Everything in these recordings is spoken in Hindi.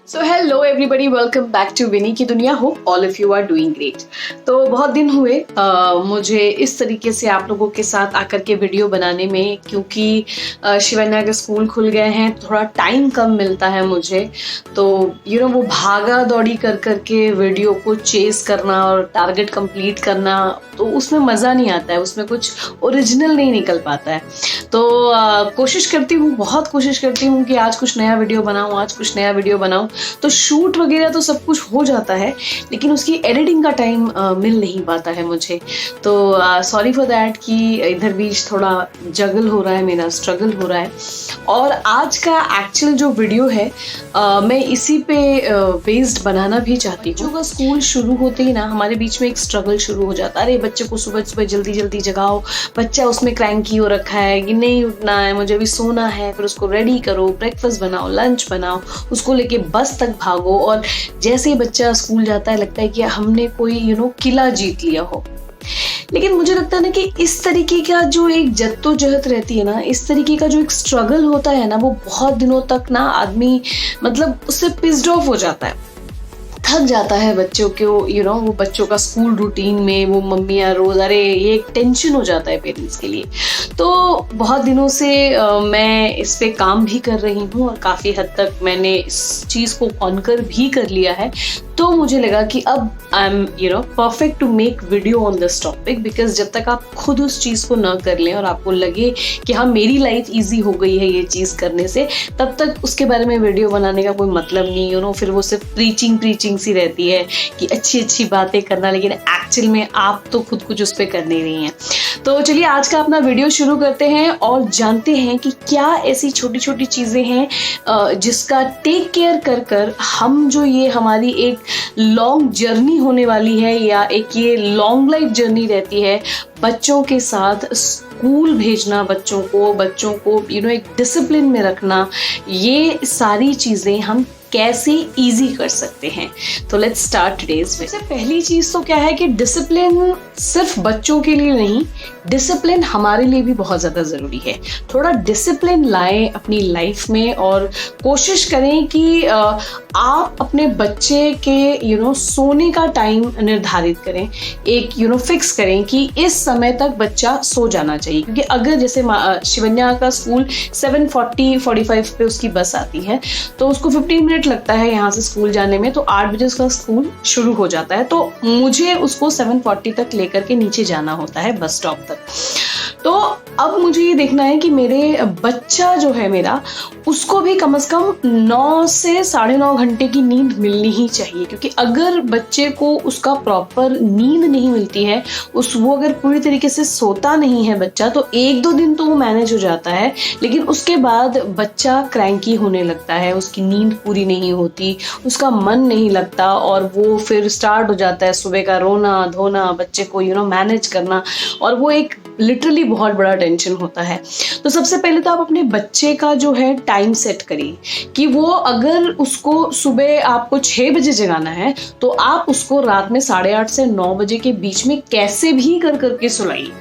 So hello everybody, welcome back to Vini की दुनिया। Hope all of you are doing great. तो बहुत दिन हुए मुझे इस तरीके से आप लोगों के साथ आकर के वीडियो बनाने में, क्योंकि शिवन्या के स्कूल खुल गए हैं, थोड़ा टाइम कम मिलता है मुझे। तो वो भागा दौड़ी कर करके वीडियो को चेस करना और टारगेट कंप्लीट करना, तो उसमें मज़ा नहीं आता है, उसमें कुछ ओरिजिनल नहीं निकल पाता है। तो कोशिश करती हूँ, बहुत कोशिश करती हूँ कि आज कुछ नया वीडियो बनाऊँ। तो शूट वगैरह तो सब कुछ हो जाता है, लेकिन उसकी एडिटिंग का टाइम मिल नहीं पाता है मुझे। तो सॉरी फॉर दैट कि इधर बीच थोड़ा जगल हो रहा है, मेरा स्ट्रगल हो रहा है। और आज का एक्चुअल जो वीडियो है मैं इसी पे बेस्ड बनाना भी चाहती हूँ। बच्चों का स्कूल शुरू होते ही ना हमारे बीच में एक स्ट्रगल शुरू हो जाता है। अरे बच्चे को सुबह सुबह जल्दी जल्दी जगाओ, बच्चा उसमें क्रैंकी हो रखा है कि नहीं उठना है, मुझे अभी सोना है। फिर उसको रेडी करो, ब्रेकफास्ट बनाओ, लंच बनाओ, उसको लेके बस तक भागो। और जैसे ही बच्चा स्कूल जाता है लगता है कि हमने कोई किला जीत लिया हो। लेकिन मुझे लगता है ना कि इस तरीके का जो एक जद्दोजहद रहती है ना, इस तरीके का जो एक स्ट्रगल होता है ना, वो बहुत दिनों तक ना आदमी मतलब उससे पिस्ड ऑफ हो जाता है, थक जाता है बच्चों को। वो बच्चों का स्कूल रूटीन में वो मम्मियाँ रोज, अरे ये एक टेंशन हो जाता है पेरेंट्स के लिए। तो बहुत दिनों से मैं इस पे काम भी कर रही हूँ और काफ़ी हद तक मैंने इस चीज़ को कॉन्कर भी कर लिया है। तो मुझे लगा कि अब I am perfect to make video on this topic, because जब तक आप खुद उस चीज़ को ना कर लें और आपको लगे कि हाँ मेरी लाइफ ईजी हो गई है ये चीज़ करने से, तब तक उसके बारे में वीडियो बनाने का कोई मतलब नहीं। फिर वो सिर्फ प्रीचिंग सी रहती है कि अच्छी अच्छी बातें करना, लेकिन एक्चुअल में आप तो खुद कुछ उस पर करने नहीं है। तो चलिए आज का अपना वीडियो शुरू करते हैं और जानते हैं कि क्या ऐसी छोटी छोटी चीज़ें हैं जिसका टेक केयर कर कर हम जो ये हमारी एक लॉन्ग जर्नी होने वाली है, या एक ये लॉन्ग लाइफ जर्नी रहती है, बच्चों के साथ स्कूल भेजना, बच्चों को एक डिसिप्लिन में रखना, ये सारी चीज़ें हम कैसे इजी कर सकते हैं। तो लेट्स स्टार्ट टुडेज। सबसे पहली चीज़ तो क्या है कि डिसिप्लिन सिर्फ बच्चों के लिए नहीं, डिसिप्लिन हमारे लिए भी बहुत ज़्यादा ज़रूरी है। थोड़ा डिसिप्लिन लाएं अपनी लाइफ में और कोशिश करें कि आप अपने बच्चे के सोने का टाइम निर्धारित करें, एक फिक्स करें कि इस समय तक बच्चा सो जाना चाहिए। क्योंकि अगर जैसे शिवन्या का स्कूल 7:45 पे उसकी बस आती है, तो उसको 15 मिनट लगता है यहाँ से स्कूल जाने में, तो 8 बजे उसका स्कूल शुरू हो जाता है। तो मुझे उसको 7:40 तक लेकर के नीचे जाना होता है बस स्टॉप तक। तो अब मुझे ये देखना है कि मेरे बच्चा जो है मेरा, उसको भी कम से कम 9 से 9.5 घंटे की नींद मिलनी ही चाहिए। क्योंकि अगर बच्चे को उसका प्रॉपर नींद नहीं मिलती है, वो अगर पूरी तरीके से सोता नहीं है बच्चा, तो 1-2 दिन तो वो मैनेज हो जाता है, लेकिन उसके बाद बच्चा क्रैंकी होने लगता है, उसकी नींद पूरी नहीं होती, उसका मन नहीं लगता, और वो फिर स्टार्ट हो जाता है सुबह का रोना धोना, बच्चे को मैनेज करना, और वो एक लिटरली बहुत बड़ा टेंशन होता है। तो सबसे पहले तो आप अपने बच्चे का जो है टाइम सेट करिए कि वो अगर उसको सुबह आपको 6 बजे जगाना है, तो आप उसको रात में 8:30 से 9 बजे के बीच में कैसे भी कर करके सुलाइए।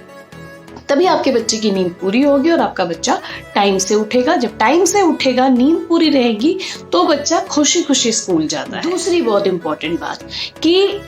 तभी आपके बच्चे की नींद पूरी होगी और आपका बच्चा टाइम से उठेगा। जब टाइम से उठेगा, नींद पूरी रहेगी, तो बच्चा खुशी खुशी स्कूल जाता है। दूसरी बहुत इंपॉर्टेंट बात कि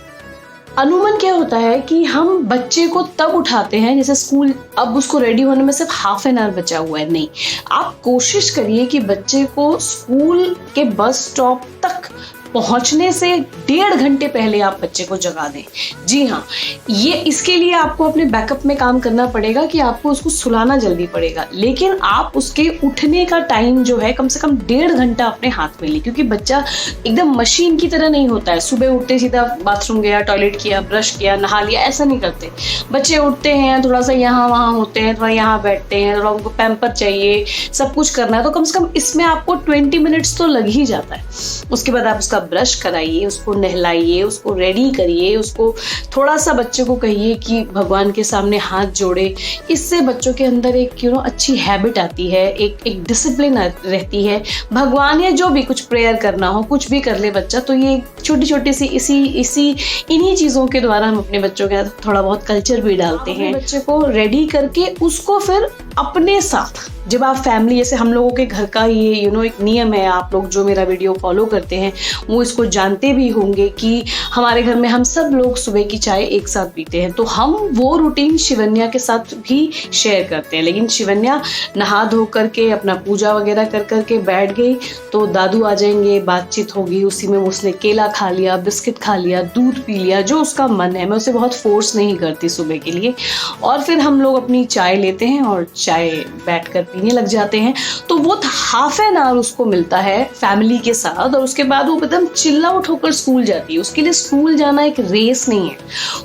अमूमन क्या होता है कि हम बच्चे को तब उठाते हैं जैसे स्कूल, अब उसको रेडी होने में सिर्फ हाफ एन आवर बचा हुआ है। नहीं, आप कोशिश करिए कि बच्चे को स्कूल के बस स्टॉप तक पहुंचने से 1.5 घंटे पहले आप बच्चे को जगा दें। जी हाँ, ये इसके लिए आपको अपने बैकअप में काम करना पड़ेगा कि आपको उसको सुलाना जल्दी पड़ेगा, लेकिन आप उसके उठने का टाइम जो है कम से कम 1.5 घंटा अपने हाथ में ले। क्योंकि बच्चा एकदम मशीन की तरह नहीं होता है, सुबह उठते सीधा बाथरूम गया, टॉयलेट किया, ब्रश किया, नहा लिया, ऐसा नहीं करते। बच्चे उठते हैं, थोड़ा सा यहाँ वहाँ होते हैं, थोड़ा यहाँ बैठते हैं, थोड़ा उनको पैम्पर चाहिए, सब कुछ करना है, तो कम से कम इसमें आपको 20 मिनट्स तो लग ही जाता है। उसके बाद आप उसका ब्रश कराइए, उसको नहलाइए, उसको रेडी करिए, उसको थोड़ा सा बच्चे को कहिए कि भगवान के सामने हाथ जोड़े। इससे बच्चों के अंदर एक अच्छी हैबिट आती है, एक डिसिप्लिन रहती है। भगवान या जो भी कुछ प्रेयर करना हो, कुछ भी कर ले बच्चा, तो ये छोटी छोटी सी इन्हीं चीज़ों के द्वारा हम अपने बच्चों के थोड़ा बहुत कल्चर भी डालते हैं। बच्चे को रेडी करके उसको फिर अपने साथ जब आप फैमिली, जैसे हम लोगों के घर का ये एक नियम है, आप लोग जो मेरा वीडियो फॉलो करते हैं वो इसको जानते भी होंगे कि हमारे घर में हम सब लोग सुबह की चाय एक साथ पीते हैं। तो हम वो रूटीन शिवन्या के साथ भी शेयर करते हैं। लेकिन शिवन्या नहा धो करके अपना पूजा वगैरह कर करके बैठ गई तो दादू आ जाएंगे, बातचीत होगी, उसी में उसने केला खा लिया, बिस्किट खा लिया, दूध पी लिया, जो उसका मन है। मैं उसे बहुत फोर्स नहीं करती सुबह के लिए। और फिर हम लोग अपनी चाय लेते हैं और चाय बैठकर पीने लग जाते हैं। तो वो हाफ एन आवर उसको मिलता है फैमिली के साथ, और उसके बाद वो एकदम चिल आउट होकर स्कूल जाती है। उसके लिए स्कूल जाना एक रेस नहीं है,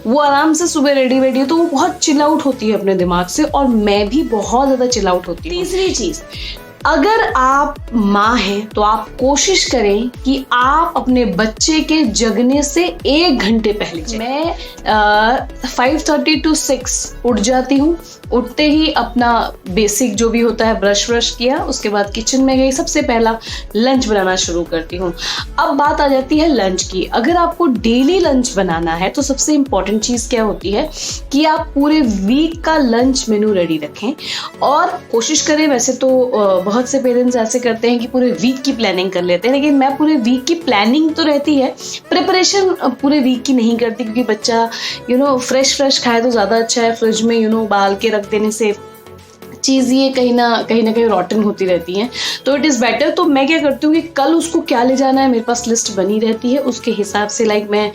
वो आराम से सुबह रेडी वेडी, तो वो बहुत चिल आउट होती है अपने दिमाग से, और मैं भी बहुत ज्यादा चिल आउट होती हूँ। तीसरी चीज, अगर आप माँ हैं तो आप कोशिश करें कि आप अपने बच्चे के जगने से 1 घंटे पहले मैं 5:30 to 6 उठ जाती हूँ। उठते ही अपना बेसिक जो भी होता है ब्रश व्रश किया, उसके बाद किचन में गई, सबसे पहला लंच बनाना शुरू करती हूँ। अब बात आ जाती है लंच की। अगर आपको डेली लंच बनाना है तो सबसे इम्पॉर्टेंट चीज़ क्या होती है कि आप पूरे वीक का लंच मेनू रेडी रखें, और कोशिश करें, वैसे तो बहुत से पेरेंट्स ऐसे करते हैं कि पूरे वीक की प्लानिंग कर लेते हैं, लेकिन मैं पूरे वीक की प्लानिंग तो रहती है, प्रिपरेशन पूरे वीक की नहीं करती, क्योंकि बच्चा फ्रेश खाए तो ज़्यादा अच्छा है। फ्रिज में उबाल के रख देने से चीज़ ये कहीं ना कहीं रॉटन होती रहती हैं, तो इट इज़ बेटर। तो मैं क्या करती हूँ कि कल उसको क्या ले जाना है, मेरे पास लिस्ट बनी रहती है, उसके हिसाब से मैं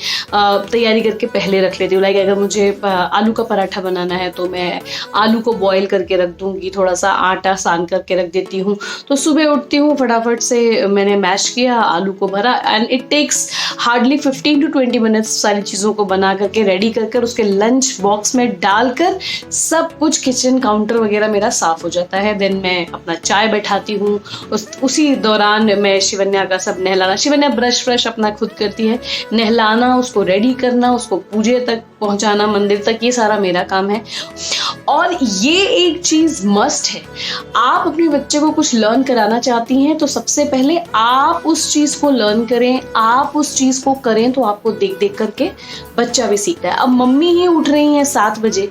तैयारी करके पहले रख लेती हूँ। अगर मुझे आलू का पराठा बनाना है तो मैं आलू को बॉईल करके रख दूँगी, थोड़ा सा आटा सान करके रख देती हूँ। तो सुबह उठती हूँ, फटाफट से मैंने मैश किया, आलू को भरा, and it takes hardly 15 to 20 minutes सारी चीज़ों को बना करके रेडी कर उसके लंच बॉक्स में डालकर सब कुछ किचन काउंटर वगैरह मेरा साफ हो जाता है। देन मैं अपना चाय बैठाती हूँ। उसी दौरान मैं शिवन्या का सब नहलाना, शिवन्या ब्रश व्रश अपना खुद करती है, नहलाना, उसको रेडी करना, उसको पूजे तक पहुँचाना, मंदिर तक, ये सारा मेरा काम है। और ये एक चीज़ मस्ट है, आप अपने बच्चे को कुछ लर्न कराना चाहती हैं तो सबसे पहले आप उस चीज़ को लर्न करें, आप उस चीज़ को करें, तो आपको देख देख करके बच्चा भी सीखता है। अब मम्मी ही उठ रही हैं 7 बजे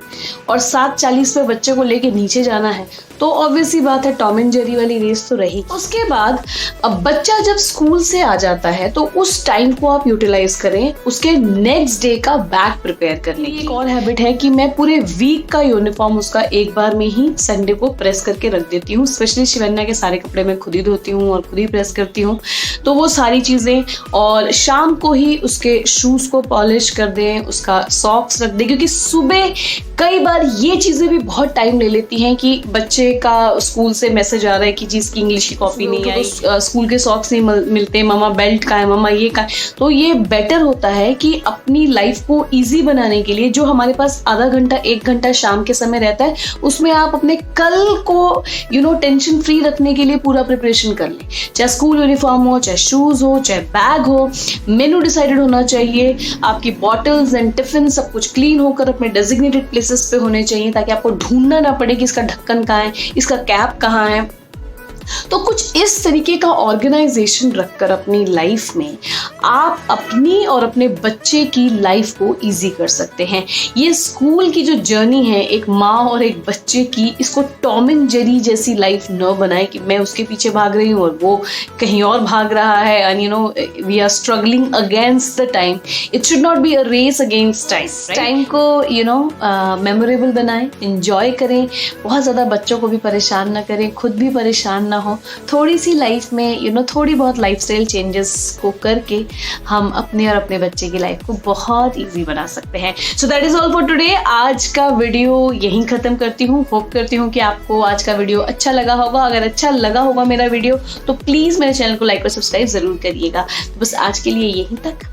और 7:40 पे बच्चे को लेके नीचे जाना है, तो ऑब्वियसली बात है टॉम एंड जेरी वाली रेस तो रही। उसके बाद अब बच्चा जब स्कूल से आ जाता है तो उस टाइम को आप यूटिलाइज करें उसके नेक्स्ट डे का बैग प्रिपेयर करने की। एक और हैबिट है कि मैं पूरे वीक का यूनिफॉर्म उसका एक बार में ही संडे को प्रेस करके रख देती हूँ। स्पेशली शिवन्या के सारे कपड़े मैं खुद ही धोती हूँ और खुद ही प्रेस करती हूँ, तो वो सारी चीज़ें, और शाम को ही उसके शूज़ को पॉलिश कर दें, उसका सॉक्स रख दें, क्योंकि सुबह कई बार ये चीज़ें भी बहुत टाइम ले लेती हैं कि बच्चे का स्कूल से मैसेज आ रहा है कि जी इसकी इंग्लिश की कॉपी नहीं आई, स्कूल के सॉक्स नहीं मिलते, मम्मा बेल्ट का है, मम्मा ये का है। तो ये बेटर होता है कि अपनी लाइफ को इजी बनाने के लिए जो हमारे पास आधा घंटा 1 घंटा शाम के समय रहता है, उसमें आप अपने कल को टेंशन फ्री रखने के लिए पूरा प्रिपरेशन कर लें। चाहे स्कूल यूनिफॉर्म हो, चाहे शूज हो, चाहे बैग हो, मेनू डिसाइडेड होना चाहिए, आपकी बॉटल्स एंड टिफिन सब कुछ क्लीन होकर अपने डेजिग्नेटेड प्लेसेस पे होने चाहिए, ताकि आपको ढूंढना ना पड़े कि इसका ढक्कन कहाँ है, इसका कैप कहाँ है। तो कुछ इस तरीके का ऑर्गेनाइजेशन रखकर अपनी लाइफ में आप अपनी और अपने बच्चे की लाइफ को इजी कर सकते हैं। ये स्कूल की जो जर्नी है एक माँ और एक बच्चे की, इसको टॉम एंड जेरी जैसी लाइफ न बनाए कि मैं उसके पीछे भाग रही हूँ और वो कहीं और भाग रहा है, and we are struggling against the time. It should not be a race against time. Time को मेमोरेबल बनाएं, एंजॉय करें, बहुत ज़्यादा बच्चों को भी परेशान ना करें, खुद भी परेशान ना हो। थोड़ी सी लाइफ में थोड़ी बहुत लाइफस्टाइल चेंजेस को करके हम अपने और अपने बच्चे की लाइफ को बहुत इजी बना सकते हैं। So that is all for today. आज का वीडियो यहीं खत्म करती हूँ। होप करती हूँ कि आपको आज का वीडियो अच्छा लगा होगा। अगर अच्छा लगा होगा मेरा वीडियो तो प्लीज मेरे चैनल को लाइक और सब्सक्राइब जरूर करिएगा। तो बस आज के लिए यहीं तक।